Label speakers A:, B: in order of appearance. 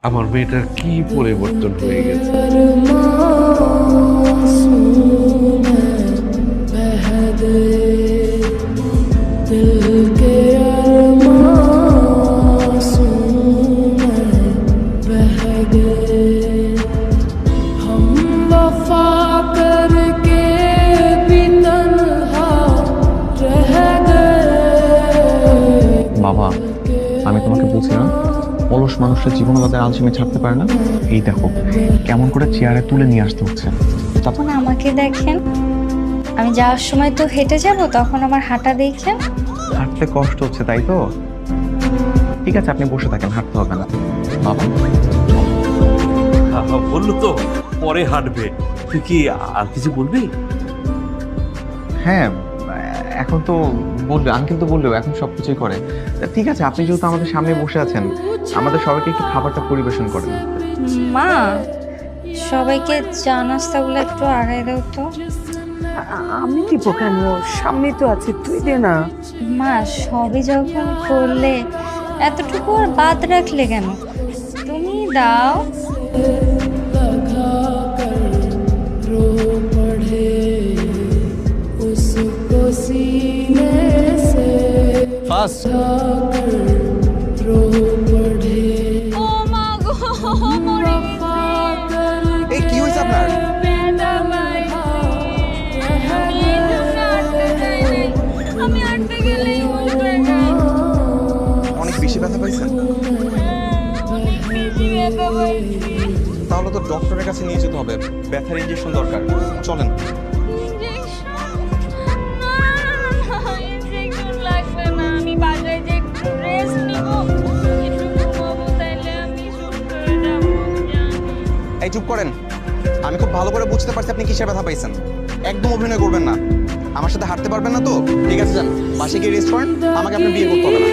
A: আমার মেয়েটার কি পরিবর্তন হয়ে গেছে।
B: বাবা, আমি তোমাকে বলছি না, অলস মানুষের জীবন তাদের আলসেমি ছাড়তে পারে না। এই দেখো কেমন করে চেয়ারে তুলে নিয়ে আসতে হচ্ছে।
C: তখন আমাকে দেখেন, আমি যাওয়ার সময় তো হেঁটে যাব, তখন আমার হাঁটা দেখেন।
B: হাঁটতে কষ্ট হচ্ছে তাই তো? ঠিক আছে, আপনি বসে থাকেন, হাঁটতে হবে না। বাবা
A: বললো তো পরে হাঁটবে। তুই কি আর কিছু বলবি?
B: হ্যাঁ, এখন তো বলবে, আঙ্কেল তো বললেও এখন সবকিছুই করে। ঠিক আছে, আপনি যেহেতু আমাদের সামনে বসে আছেন, আমাদের সবাইকে একটু খাবারটা পরিবেশন করেন।
C: মা, সবাইকে চা নাস্তাগুলো একটু আগায় দাও তো।
D: আমি দিব কেন? সামনে তো আছে, তুই দে না।
C: মা, সবই যখন করলে এতটুকু আর বাদ রাখলে কেন? তুমি দাও।
B: ফার্স্ট
C: ও মা গো, মরে গেছি।
B: এই কি হইছে আপনার?
C: আমি আটতে গেলেই বলবো এটা।
B: অনেক বেশি ব্যথা পাইছেন?
C: অনেক বেশি ব্যথা পাইছি।
B: তাহলে তো ডক্টরের কাছে নিয়ে যেতে হবে, ব্যথার ইনজেকশন দরকার। চলেন।
C: ইনজেকশন লাগবে না, আমি বাসায় যে একটু রেস্ট নিব, একটু ঘুমাবো, তাইলে আমি সুস্থ হয়ে যাবো।
E: এই চুপ করেন। আমি খুব ভালো করে বুঝতে পারছি আপনি কিসের ব্যথা পাইছেন। একদম অভিনয় করবেন না। আমার সাথে হাঁটতে পারবেন না তো? ঠিক আছে, যান বাসে গিয়ে রেস্ট করেন, আমাকে আপনার বিয়ে করতে হবে না।